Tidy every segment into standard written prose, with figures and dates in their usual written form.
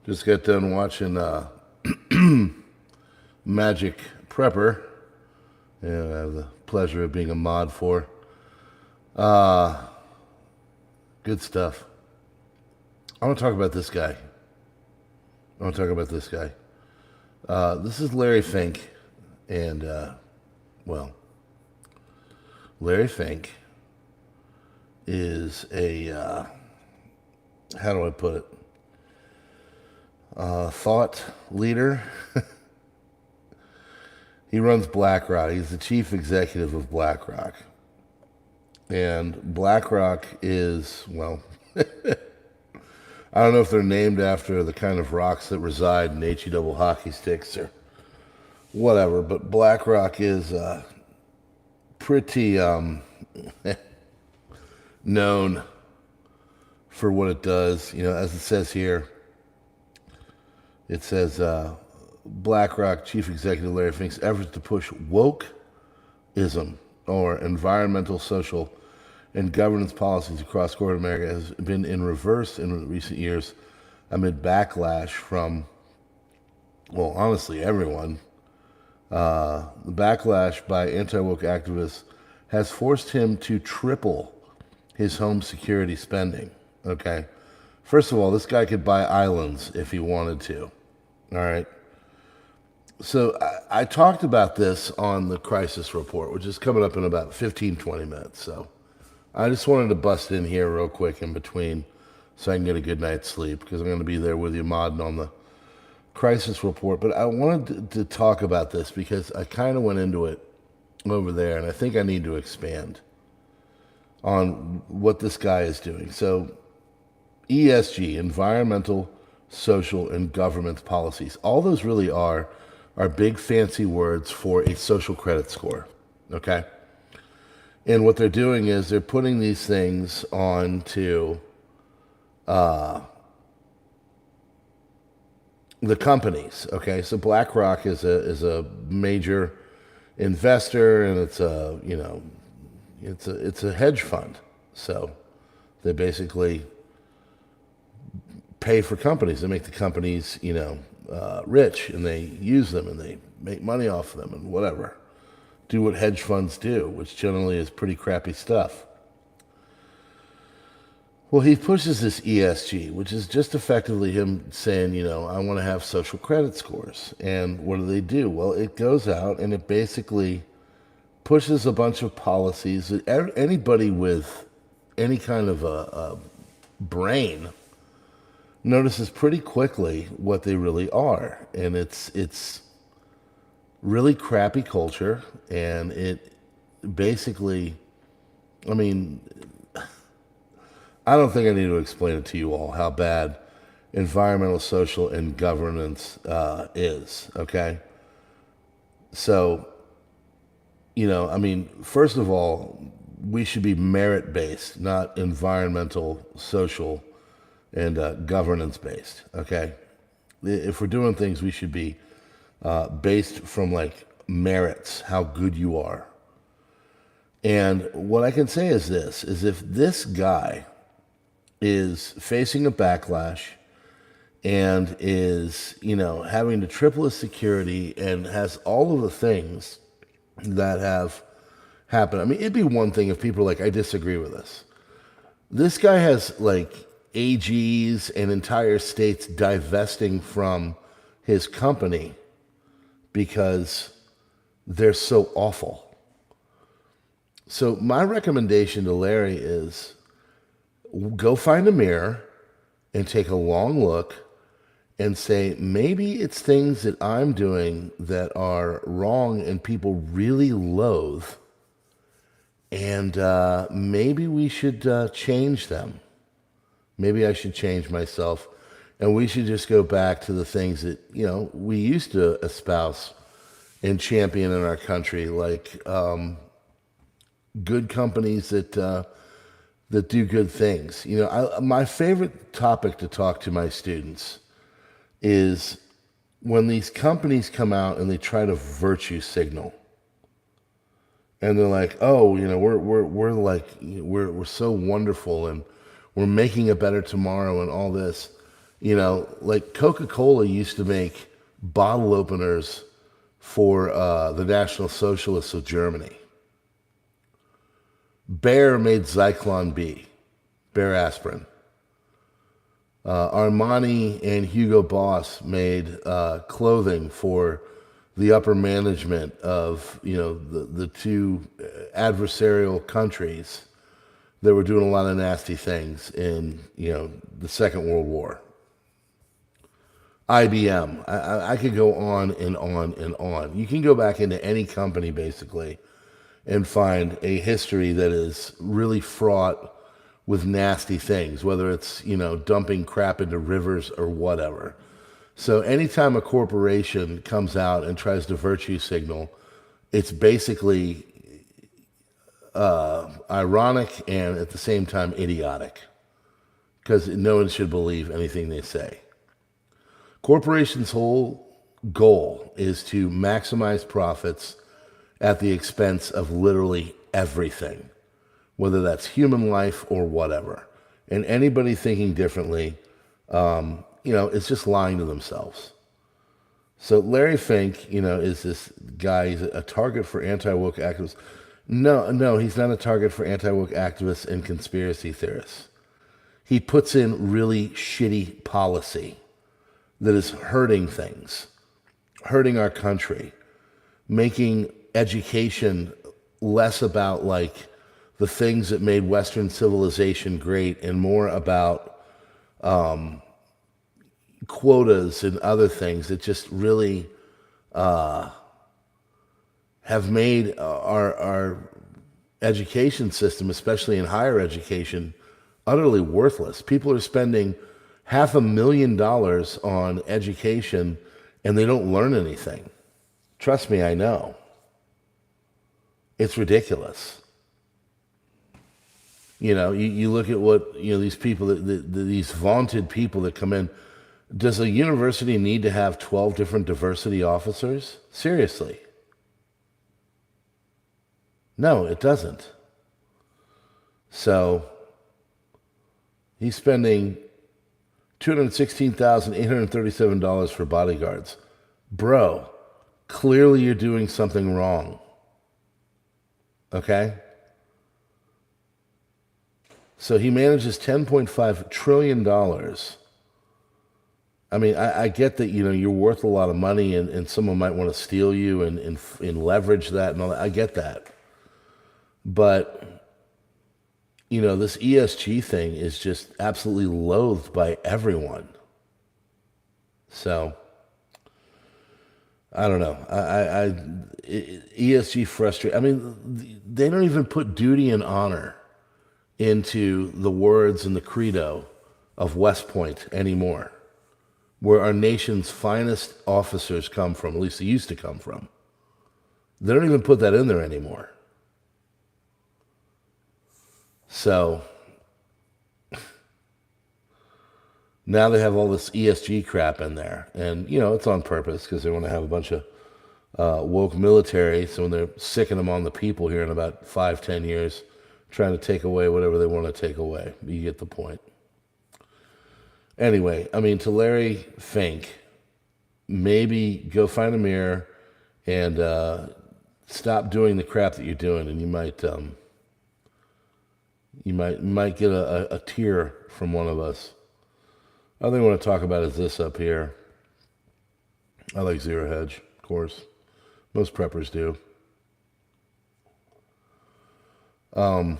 Just got done watching Magic Prepper. Yeah, I have the pleasure of being a mod for. Good stuff. I want to talk about this guy. This is Larry Fink, and Larry Fink is a how do I put it? Thought leader. He runs BlackRock. He's the chief executive of BlackRock. And BlackRock is, well, I don't know if they're named after the kind of rocks that reside in HE double hockey sticks or whatever, but BlackRock is pretty known for what it does. You know, as it says here, it says BlackRock Chief Executive Larry Fink's efforts to push wokeism, or environmental, social, and governance policies across corporate America, has been in reverse in recent years amid backlash from, well, honestly, everyone. The backlash by anti-woke activists has forced him to triple his home security spending. Okay. First of all, this guy could buy islands if he wanted to. All right. So I talked about this on the crisis report, which is coming up in about 15, 20 minutes. So I just wanted to bust in here real quick in between so I can get a good night's sleep, because I'm going to be there with you modding on the crisis report. But I wanted to talk about this because I kind of went into it over there, and I think I need to expand on what this guy is doing. So ESG, environmental, social, and governance policies, all those really are big fancy words for a social credit score, okay? And what they're doing is they're putting these things onto the companies, okay? So BlackRock is a major investor, and it's a hedge fund. So they basically pay for companies. They make the companies, rich, and they use them, and they make money off of them, and whatever. Do what hedge funds do, which generally is pretty crappy stuff. Well, he pushes this ESG, which is just effectively him saying, I want to have social credit scores. And what do? Well, it goes out and it basically pushes a bunch of policies that anybody with any kind of a brain notices pretty quickly what they really are. And it's really crappy culture, and it basically, I don't think I need to explain it to you all how bad environmental, social, and governance is, okay? So, first of all, we should be merit-based, not environmental, social, and governance-based, okay? If we're doing things, we should be based from, merits, how good you are. And what I can say is this, is if this guy is facing a backlash and is, having to triple his security and has all of the things that have happened. It'd be one thing if people are like, I disagree with this. This guy has, AGs and entire states divesting from his company because they're so awful. So my recommendation to Larry is go find a mirror and take a long look and say, maybe it's things that I'm doing that are wrong and people really loathe, and maybe we should change them. Maybe I should change myself, and we should just go back to the things that, we used to espouse and champion in our country, like good companies that do good things. My favorite topic to talk to my students is when these companies come out and they try to virtue signal. And they're like, oh, we're so wonderful, and we're making a better tomorrow and all this. Like Coca-Cola used to make bottle openers for the National Socialists of Germany. Bayer made Zyklon B, Bayer aspirin. Armani and Hugo Boss made clothing for the upper management of the two adversarial countries that were doing a lot of nasty things in the Second World War. IBM. I could go on and on and on. You can go back into any company basically and find a history that is really fraught with nasty things, whether it's dumping crap into rivers or whatever. So anytime a corporation comes out and tries to virtue signal, it's basically ironic and at the same time idiotic, because no one should believe anything they say. Corporations' whole goal is to maximize profits at the expense of literally everything, whether that's human life or whatever. And anybody thinking differently, it's just lying to themselves. So Larry Fink, is this guy, he's a target for anti-woke activists. No, he's not a target for anti-woke activists and conspiracy theorists. He puts in really shitty policy that is hurting things, hurting our country, making education less about like the things that made Western civilization great and more about quotas and other things that just really have made our education system, especially in higher education, utterly worthless. People are spending $500,000 on education and they don't learn anything. Trust me, I know. It's ridiculous. You look at what, these people, these vaunted people that come in. Does a university need to have 12 different diversity officers? Seriously. No, it doesn't. So he's spending $216,837 for bodyguards. Bro, clearly you're doing something wrong. Okay? So he manages $10.5 trillion. I mean, I get that, you're worth a lot of money and someone might want to steal you and leverage that and all that. I get that. But, this ESG thing is just absolutely loathed by everyone. So, I don't know. ESG frustrates. I mean, they don't even put duty and honor into the words and the credo of West Point anymore, where our nation's finest officers come from, at least they used to come from. They don't even put that in there anymore. So now they have all this ESG crap in there. And, it's on purpose because they want to have a bunch of woke military. So when they're sicking them on the people here in about 5-10 years, trying to take away whatever they want to take away. You get the point. Anyway, I mean, to Larry Fink, maybe go find a mirror and stop doing the crap that you're doing, and you might get a tear from one of us. Other thing I want to talk about is this up here. I like Zero Hedge, of course. Most preppers do. I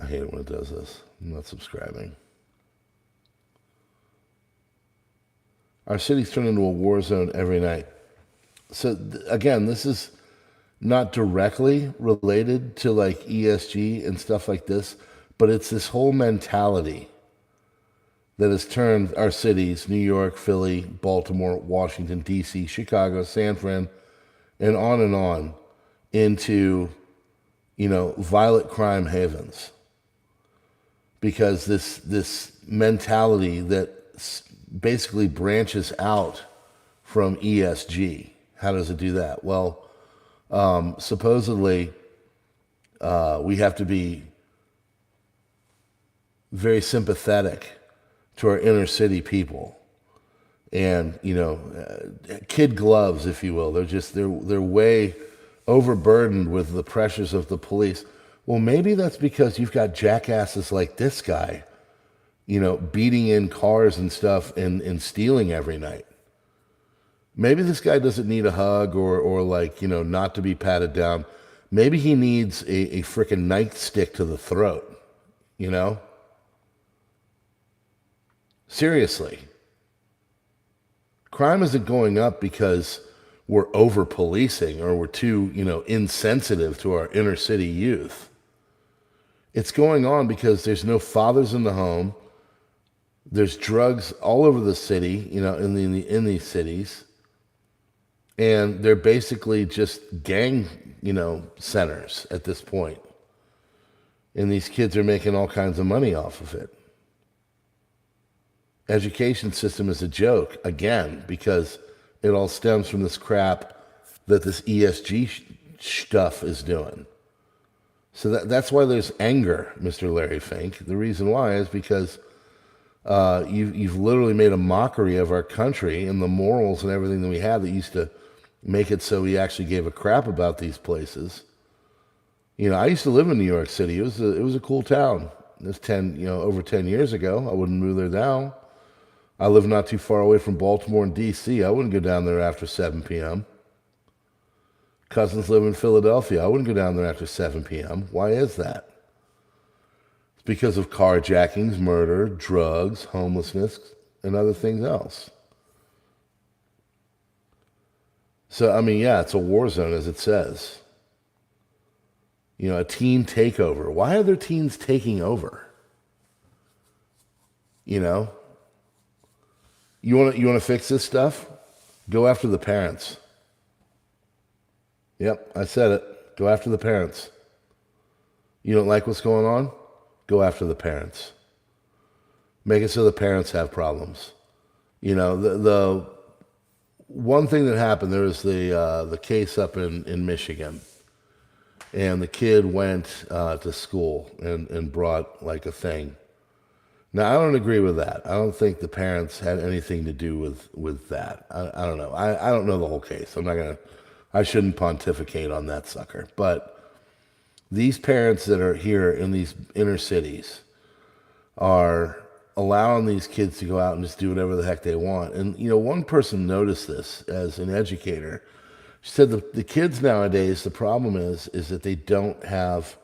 hate it when it does this. I'm not subscribing. Our city's turned into a war zone every night. So again, this is not directly related to like ESG and stuff like this, but it's this whole mentality that has turned our cities, New York, Philly, Baltimore, Washington, D.C., Chicago, San Fran, and on, into, violent crime havens. Because this mentality that basically branches out from ESG. How does it do that? Well, supposedly we have to be very sympathetic to our inner city people. and kid gloves, if you will. They're way overburdened with the pressures of the police. Well, maybe that's because you've got jackasses like this guy, beating in cars and stuff and stealing every night. Maybe this guy doesn't need a hug or not to be patted down. Maybe he needs a frickin' nightstick to the throat, Seriously. Crime isn't going up because we're over-policing or we're too, insensitive to our inner city youth. It's going on because there's no fathers in the home. There's drugs all over the city, in these cities. And they're basically just gang, centers at this point. And these kids are making all kinds of money off of it. Education system is a joke, again, because it all stems from this crap that this ESG stuff is doing. So that's why there's anger, Mr. Larry Fink. The reason why is because you've literally made a mockery of our country and the morals and everything that we had that used to make it so we actually gave a crap about these places. I used to live in New York City. It was a cool town. This over 10 years ago. I wouldn't move there now. I live not too far away from Baltimore and D.C. I wouldn't go down there after 7 p.m. Cousins live in Philadelphia. I wouldn't go down there after 7 p.m. Why is that? It's because of carjackings, murder, drugs, homelessness, and other things else. So, it's a war zone, as it says. A teen takeover. Why are there teens taking over? You want to fix this stuff? Go after the parents. Yep, I said it. Go after the parents. You don't like what's going on? Go after the parents. Make it so the parents have problems. The one thing that happened, there was the case up in Michigan. And the kid went to school and brought like a thing. Now, I don't agree with that. I don't think the parents had anything to do with that. I don't know. I don't know the whole case. I shouldn't pontificate on that sucker. But these parents that are here in these inner cities are allowing these kids to go out and just do whatever the heck they want. And, one person noticed this as an educator. She said the kids nowadays, the problem is that they don't have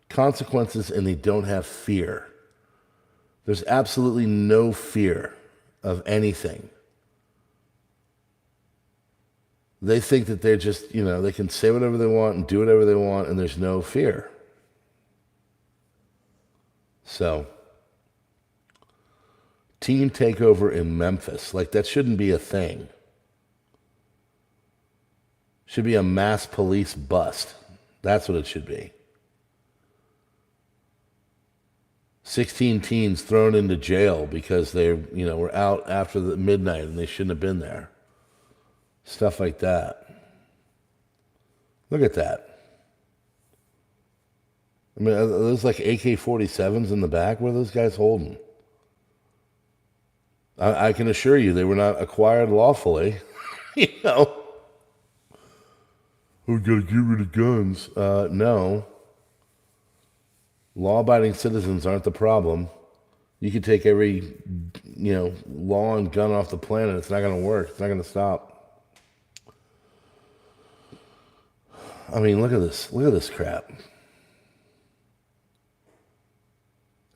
consequences and they don't have fear. There's absolutely no fear of anything. They think that they're just, they can say whatever they want and do whatever they want, and there's no fear. So, teen takeover in Memphis. That shouldn't be a thing. Should be a mass police bust. That's what it should be. 16 teens thrown into jail because they, were out after the midnight and they shouldn't have been there. Stuff like that. Look at that. Are those like AK-47s in the back? What are those guys holding? I can assure you they were not acquired lawfully. We gotta get rid of guns. No. Law-abiding citizens aren't the problem. You could take every, law and gun off the planet. It's not going to work. It's not going to stop. Look at this. Look at this crap.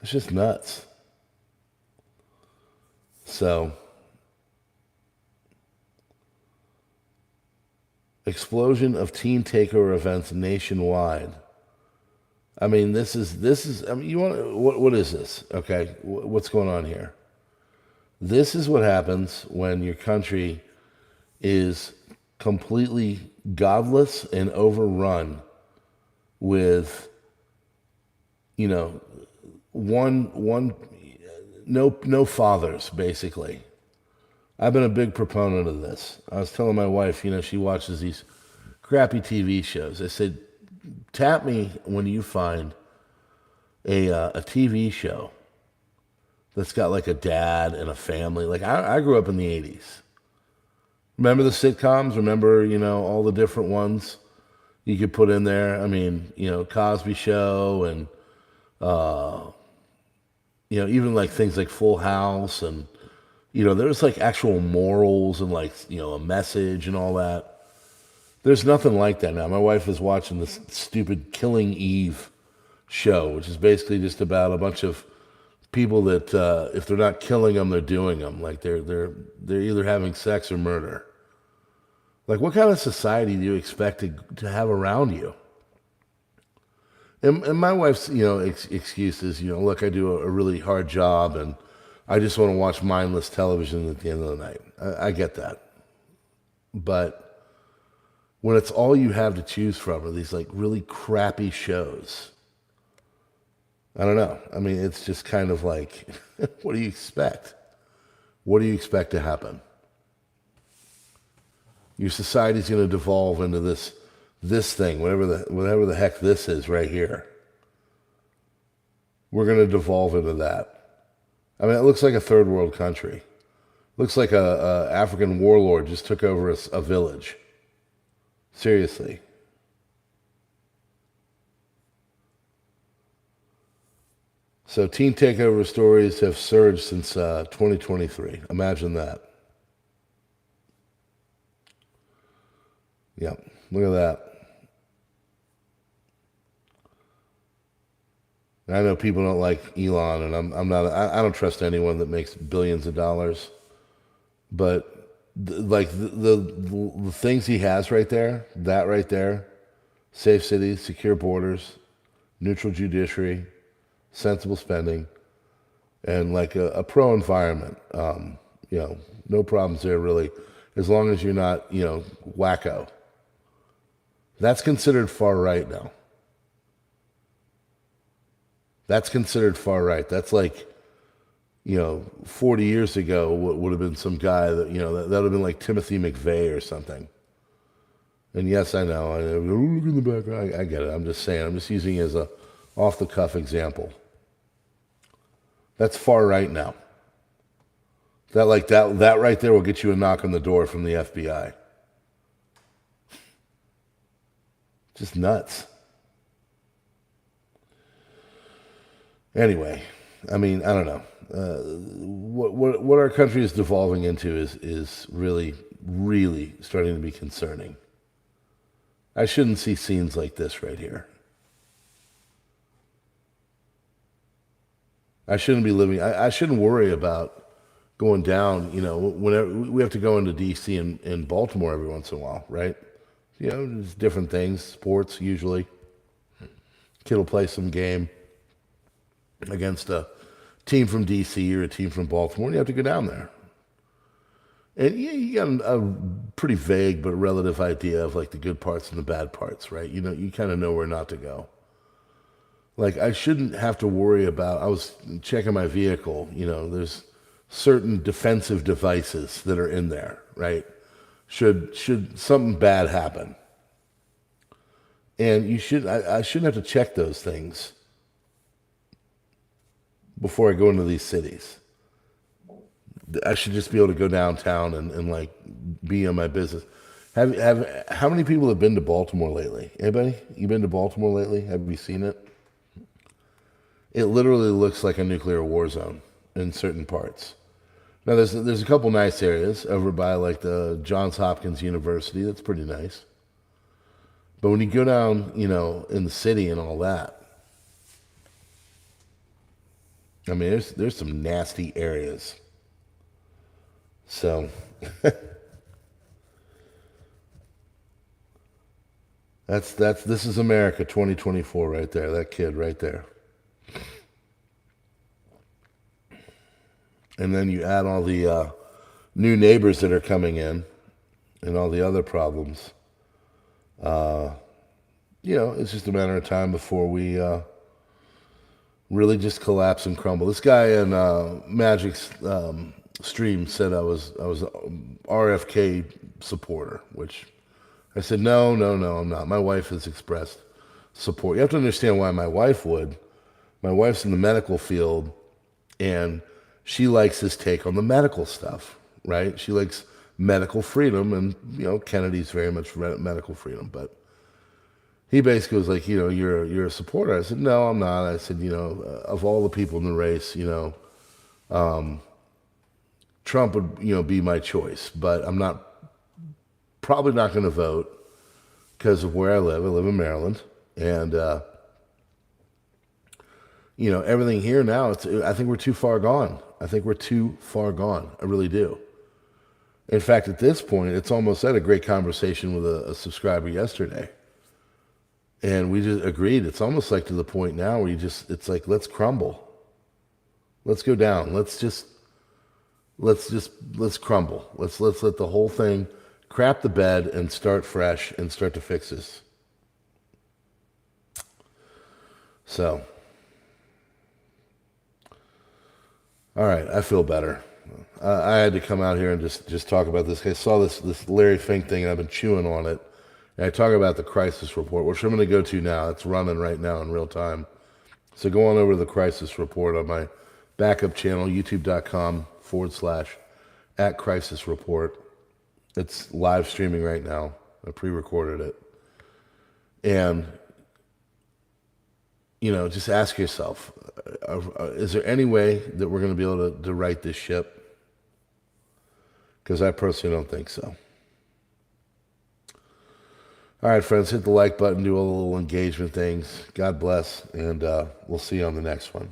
It's just nuts. So, explosion of teen takeover events nationwide. This is, you want, what is this? Okay, what's going on here? This is what happens when your country is completely godless and overrun with, no fathers, basically. I've been a big proponent of this. I was telling my wife, she watches these crappy TV shows. I said, tap me when you find a TV show that's got like a dad and a family. Like I grew up in the 80s. Remember the sitcoms? Remember, all the different ones you could put in there? I mean, Cosby Show and, even like things like Full House and, there's like actual morals and like, a message and all that. There's nothing like that now. My wife is watching this stupid Killing Eve show, which is basically just about a bunch of people that if they're not killing them, they're doing them. Like they're either having sex or murder. Like what kind of society do you expect to have around you? And my wife's excuse is look, I do a really hard job and I just want to watch mindless television at the end of the night. I get that, but when it's all you have to choose from are these like really crappy shows. I don't know. I mean, it's just kind of like, what do you expect? What do you expect to happen? Your society's going to devolve into this thing, whatever the heck this is right here. We're going to devolve into that. I mean, it looks like a third world country. Looks like a African warlord just took over a village. Seriously. So teen takeover stories have surged since 2023. Imagine that. Yep, look at that. And I know people don't like Elon, and I don't trust anyone that makes billions of dollars. But the things he has right there, that right there, safe cities, secure borders, neutral judiciary, sensible spending, and like a pro-environment. No problems there really, as long as you're not, wacko. That's considered far right now. That's considered far right. That's like, 40 years ago would have been some guy that, that would have been like Timothy McVey or something. And yes, I know. Look in the back. I get it. I'm just saying. I'm just using it as a off-the-cuff example. That's far right now. That right there will get you a knock on the door from the FBI. Just nuts. Anyway, I mean, I don't know. What our country is devolving into is really, really starting to be concerning. I shouldn't see scenes like this right here. I shouldn't be living. I shouldn't worry about going down. Whenever we have to go into D.C. and Baltimore every once in a while, right? There's different things, sports usually. Kid will play some game against a team from D.C. or a team from Baltimore, and you have to go down there. And you got a pretty vague but relative idea of like the good parts and the bad parts, right? You kind of know where not to go. Like I shouldn't have to worry about, I was checking my vehicle, there's certain defensive devices that are in there, right? Should something bad happen. And I shouldn't have to check those things before I go into these cities. I should just be able to go downtown and like be on my business. How many people have been to Baltimore lately? Anybody? You been to Baltimore lately? Have you seen it? It literally looks like a nuclear war zone in certain parts. Now there's a couple nice areas over by like the Johns Hopkins University. That's pretty nice. But when you go down, in the city and all that, I mean, there's some nasty areas. So this is America 2024 right there. That kid right there. And then you add all the new neighbors that are coming in and all the other problems. It's just a matter of time before we really just collapse and crumble. This guy in Magic's stream said I was an RFK supporter, which I said, no, I'm not. My wife has expressed support. You have to understand why my wife would. My wife's in the medical field, and she likes his take on the medical stuff, right? She likes medical freedom, and Kennedy's very much medical freedom, but he basically was like, you're a supporter. I said, no, I'm not. I said, of all the people in the race, Trump would, be my choice, but I'm probably not going to vote because of where I live. I live in Maryland, and everything here now. I think we're too far gone. I think we're too far gone. I really do. In fact, at this point, it's almost. I had a great conversation with a subscriber yesterday, and we just agreed. It's almost like to the point now where it's like, let's crumble, let's go down, let's crumble, let's let the whole thing crap the bed and start fresh and start to fix this. So, all right, I feel better. I had to come out here and just talk about this. I saw this Larry Fink thing, and I've been chewing on it. And I talk about the crisis report, which I'm going to go to now. It's running right now in real time. So go on over to the crisis report on my backup channel, youtube.com/@crisisreport. It's live streaming right now. I pre-recorded it. And, just ask yourself, is there any way that we're going to be able to right this ship? Because I personally don't think so. All right, friends, hit the like button, do all the little engagement things. God bless, and we'll see you on the next one.